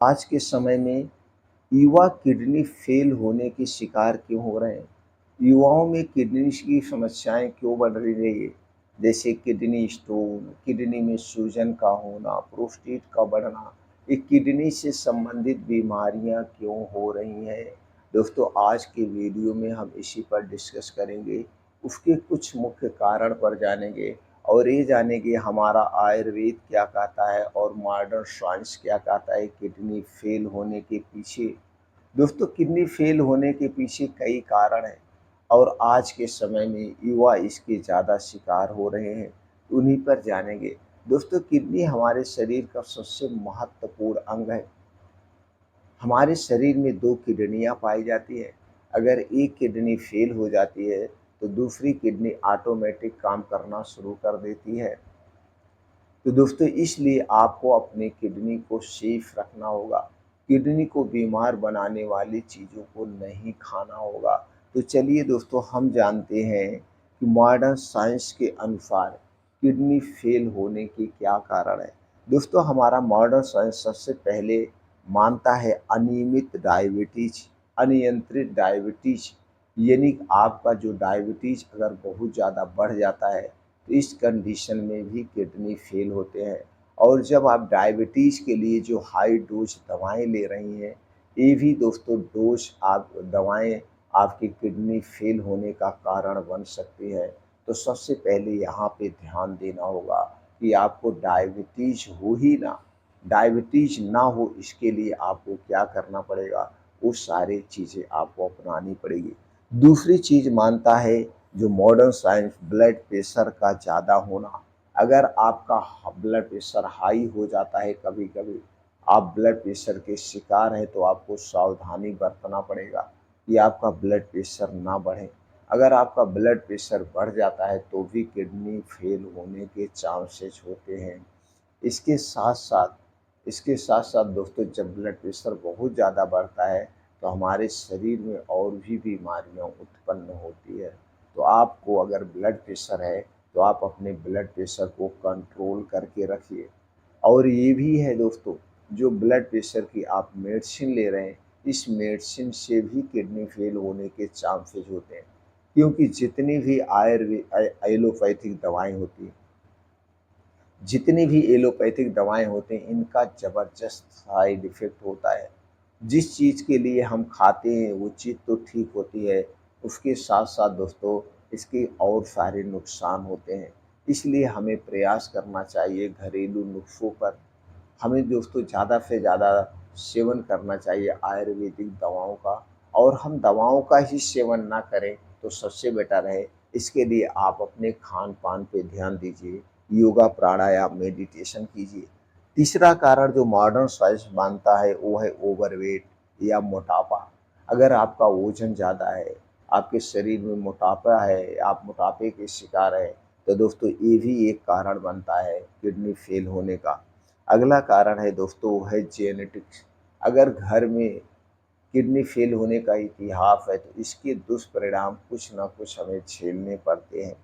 आज के समय में युवा किडनी फेल होने के शिकार क्यों हो रहे हैं? युवाओं में किडनी की समस्याएं क्यों बढ़ रही है? जैसे किडनी स्टोन, किडनी में सूजन का होना, प्रोस्टेट का बढ़ना, ये किडनी से संबंधित बीमारियां क्यों हो रही हैं? दोस्तों, आज के वीडियो में हम इसी पर डिस्कस करेंगे। उसके कुछ मुख्य कारण पर जानेंगे और ये जानेंगे हमारा आयुर्वेद क्या कहता है और मॉडर्न साइंस क्या कहता है किडनी फेल होने के पीछे। दोस्तों, किडनी फेल होने के पीछे कई कारण हैं और आज के समय में युवा इसके ज़्यादा शिकार हो रहे हैं। उन्हीं पर जानेंगे। दोस्तों, किडनी हमारे शरीर का सबसे महत्वपूर्ण अंग है। हमारे शरीर में 2 किडनियाँ पाई जाती हैं। अगर एक किडनी फेल हो जाती है, तो दूसरी किडनी ऑटोमेटिक काम करना शुरू कर देती है। तो दोस्तों, इसलिए आपको अपने किडनी को सेफ रखना होगा। किडनी को बीमार बनाने वाली चीज़ों को नहीं खाना होगा। तो चलिए दोस्तों, हम जानते हैं कि मॉडर्न साइंस के अनुसार किडनी फेल होने के क्या कारण हैं। दोस्तों, हमारा मॉडर्न साइंस सबसे पहले मानता है अनियमित डायबिटीज़, अनियंत्रित डायबिटीज़, यानी आपका जो डायबिटीज़ अगर बहुत ज़्यादा बढ़ जाता है, तो इस कंडीशन में भी किडनी फेल होते हैं। और जब आप डायबिटीज़ के लिए जो हाई डोज दवाएं ले रही हैं, ये भी दोस्तों डोज आप दवाएं आपकी किडनी फेल होने का कारण बन सकती है। तो सबसे पहले यहाँ पे ध्यान देना होगा कि आपको डायबिटीज़ हो ही ना, डायबिटीज़ ना हो, इसके लिए आपको क्या करना पड़ेगा, वो सारी चीज़ें आपको अपनानी पड़ेगी। दूसरी चीज़ मानता है जो मॉडर्न साइंस, ब्लड प्रेशर का ज़्यादा होना। अगर आपका ब्लड प्रेशर हाई हो जाता है, कभी कभी आप ब्लड प्रेशर के शिकार हैं, तो आपको सावधानी बरतना पड़ेगा कि आपका ब्लड प्रेशर ना बढ़े। अगर आपका ब्लड प्रेशर बढ़ जाता है तो भी किडनी फेल होने के चांसेस होते हैं। इसके साथ साथ इसके साथ साथ दोस्तों, जब ब्लड प्रेशर बहुत ज़्यादा बढ़ता है, तो हमारे शरीर में और भी बीमारियां उत्पन्न होती है। तो आपको अगर ब्लड प्रेशर है, तो आप अपने ब्लड प्रेशर को कंट्रोल करके रखिए। और ये भी है दोस्तों, जो ब्लड प्रेशर की आप मेडिसिन ले रहे हैं, इस मेडिसिन से भी किडनी फेल होने के चांसेस होते हैं। क्योंकि जितनी भी एलोपैथिक दवाएं होती हैं, जितनी भी एलोपैथिक दवाएं होती हैं, इनका ज़बरदस्त साइड इफ़ेक्ट होता है। जिस चीज़ के लिए हम खाते हैं वो चीज़ तो ठीक होती है, उसके साथ-साथ दोस्तों इसके और सारे नुकसान होते हैं। इसलिए हमें प्रयास करना चाहिए घरेलू नुस्ख़ों पर। हमें दोस्तों ज़्यादा से ज़्यादा सेवन करना चाहिए आयुर्वेदिक दवाओं का, और हम दवाओं का ही सेवन ना करें तो सबसे बेटर है। इसके लिए आप अपने खान-पान पे ध्यान दीजिए, योगा, प्राणायाम, मेडिटेशन कीजिए। तीसरा कारण जो मॉडर्न साइंस मानता है वो है ओवरवेट या मोटापा। अगर आपका वज़न ज़्यादा है, आपके शरीर में मोटापा है, आप मोटापे के शिकार हैं, तो दोस्तों ये भी एक कारण बनता है किडनी फेल होने का। अगला कारण है दोस्तों वो है जेनेटिक्स। अगर घर में किडनी फेल होने का इतिहास है, तो इसके दुष्परिणाम कुछ ना कुछ हमें झेलने पड़ते हैं।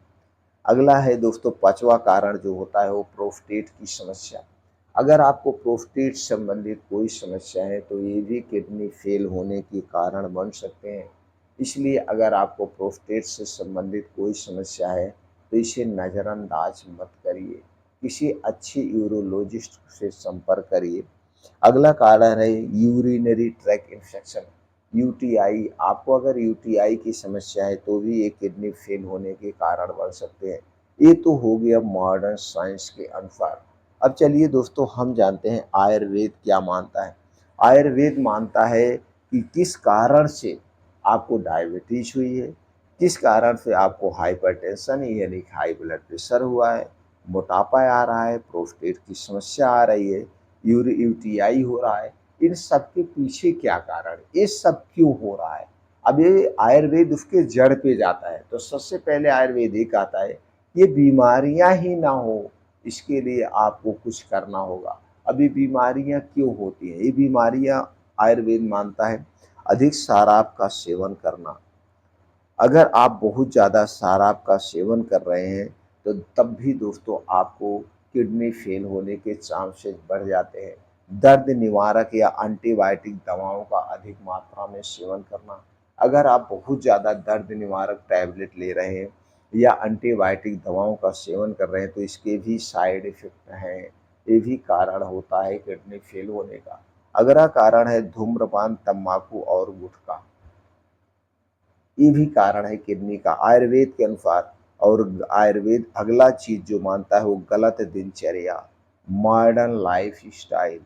अगला है दोस्तों, पाँचवाँ कारण जो होता है वो प्रोस्टेट की समस्या। अगर आपको प्रोस्टेट संबंधित कोई समस्या है, तो ये भी किडनी फेल होने के कारण बन सकते हैं। इसलिए अगर आपको प्रोस्टेट से संबंधित कोई समस्या है, तो इसे नज़रअंदाज मत करिए। किसी अच्छे यूरोलॉजिस्ट से संपर्क करिए। अगला कारण है यूरिनरी ट्रैक इन्फेक्शन, यूटीआई। आपको अगर यूटीआई की समस्या है, तो भी ये किडनी फेल होने के कारण बन सकते हैं। ये तो हो गया मॉडर्न साइंस के अनुसार। अब चलिए दोस्तों, हम जानते हैं आयुर्वेद क्या मानता है। आयुर्वेद मानता है कि किस कारण से आपको डायबिटीज हुई है, किस कारण से आपको हाइपरटेंशन यानी कि हाई ब्लड प्रेशर हुआ है, मोटापा आ रहा है, प्रोस्टेट की समस्या आ रही है, यूटीआई हो रहा है। इन सब के पीछे क्या कारण, ये सब क्यों हो रहा है? अब ये आयुर्वेद उसके जड़ पे जाता है। तो सबसे पहले आयुर्वेद ये कहता है ये बीमारियां ही ना हो, इसके लिए आपको कुछ करना होगा। अब ये बीमारियां क्यों होती हैं? ये बीमारियां आयुर्वेद मानता है अधिक शराब का सेवन करना। अगर आप बहुत ज़्यादा शराब का सेवन कर रहे हैं, तो तब भी दोस्तों आपको किडनी फेल होने के चांसेस बढ़ जाते हैं। दर्द निवारक या एंटीबायोटिक दवाओं का अधिक मात्रा में सेवन करना। अगर आप बहुत ज़्यादा दर्द निवारक टैबलेट ले रहे हैं या एंटीबायोटिक दवाओं का सेवन कर रहे हैं तो इसके भी साइड इफ़ेक्ट हैं। ये भी कारण होता है किडनी फेल होने का। अगला कारण है धूम्रपान, तम्बाकू और गुटखा। ये भी कारण है किडनी का आयुर्वेद के अनुसार। और आयुर्वेद अगला चीज जो मानता है वो गलत दिनचर्या, modern life style,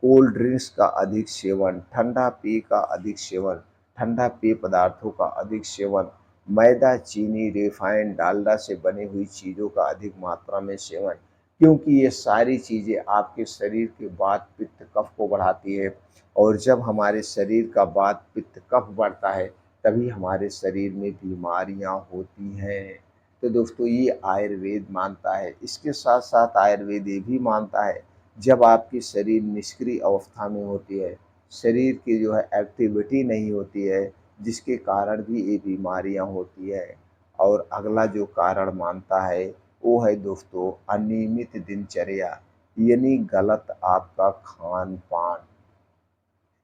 cold drinks का अधिक सेवन, ठंडा पेय का अधिक सेवन, ठंडा पेय पदार्थों का अधिक सेवन, मैदा, चीनी, रिफाइंड, डालडा से बनी हुई चीज़ों का अधिक मात्रा में सेवन, क्योंकि ये सारी चीज़ें आपके शरीर के वात पित्त कफ को बढ़ाती है। और जब हमारे शरीर का वात पित्त कफ बढ़ता है तभी हमारे शरीर में बीमारियां होती हैं। तो दोस्तों ये आयुर्वेद मानता है। इसके साथ साथ आयुर्वेद ये भी मानता है जब आपकी शरीर निष्क्रिय अवस्था में होती है, शरीर की जो है एक्टिविटी नहीं होती है, जिसके कारण भी ये बीमारियां होती है। और अगला जो कारण मानता है वो है दोस्तों अनियमित दिनचर्या, यानी गलत आपका खान पान,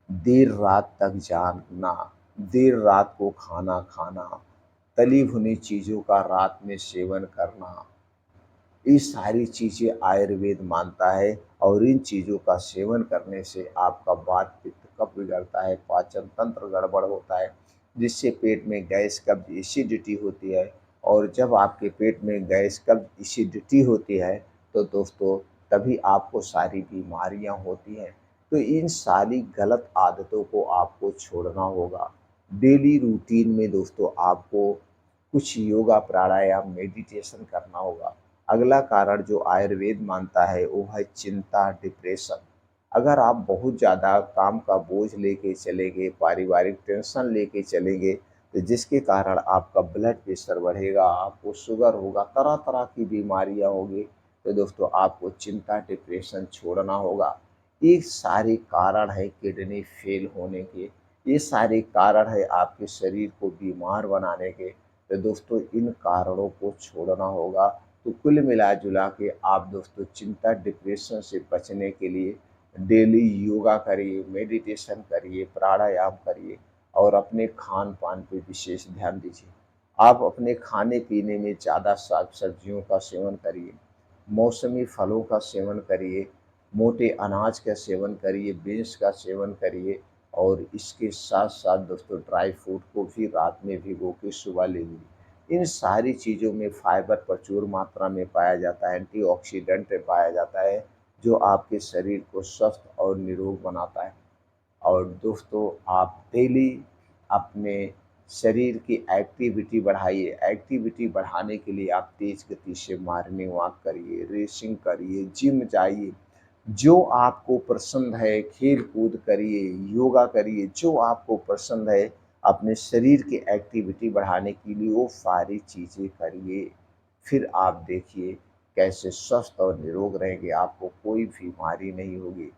देर रात तक जागना, देर रात को खाना खाना, तली भुनी चीज़ों का रात में सेवन करना, ये सारी चीज़ें आयुर्वेद मानता है। और इन चीज़ों का सेवन करने से आपका वात पित्त कफ बिगड़ता है, पाचन तंत्र गड़बड़ होता है, जिससे पेट में गैस कब्ज एसिडिटी होती है। और जब आपके पेट में गैस कब्ज एसिडिटी होती है तो दोस्तों तभी आपको सारी बीमारियां होती हैं। तो इन सारी गलत आदतों को आपको छोड़ना होगा। डेली रूटीन में दोस्तों आपको कुछ योगा, प्राणायाम, मेडिटेशन करना होगा। अगला कारण जो आयुर्वेद मानता है वो है चिंता, डिप्रेशन। अगर आप बहुत ज़्यादा काम का बोझ लेके चलेंगे, पारिवारिक टेंशन लेके चलेंगे तो जिसके कारण आपका ब्लड प्रेशर बढ़ेगा, आपको शुगर होगा, तरह तरह की बीमारियां होगी। तो दोस्तों आपको चिंता, डिप्रेशन छोड़ना होगा। ये सारे कारण है किडनी फेल होने के, ये सारे कारण है आपके शरीर को बीमार बनाने के। तो दोस्तों इन कारणों को छोड़ना होगा। तो कुल मिला जुला के आप दोस्तों चिंता, डिप्रेशन से बचने के लिए डेली योगा करिए, मेडिटेशन करिए, प्राणायाम करिए और अपने खान पान पे विशेष ध्यान दीजिए। आप अपने खाने पीने में ज़्यादा साग सब्जियों का सेवन करिए, मौसमी फलों का सेवन करिए, मोटे अनाज का सेवन करिए, बीन्स का सेवन करिए। और इसके साथ साथ दोस्तों ड्राई फ्रूट को भी रात में भिगो के सुबह ले लीजिए। इन सारी चीज़ों में फाइबर प्रचुर मात्रा में पाया जाता है, एंटीऑक्सीडेंट पाया जाता है, जो आपके शरीर को स्वस्थ और निरोग बनाता है। और दोस्तों आप डेली अपने शरीर की एक्टिविटी बढ़ाइए। एक्टिविटी बढ़ाने के लिए आप तेज गति से मॉर्निंग वॉक करिए, रेसिंग करिए, जिम जाइए, जो आपको पसंद है खेल कूद करिए, योगा करिए, जो आपको पसंद है अपने शरीर की एक्टिविटी बढ़ाने के लिए वो सारी चीज़ें करिए। फिर आप देखिए कैसे स्वस्थ और निरोग रहेंगे, आपको कोई बीमारी नहीं होगी।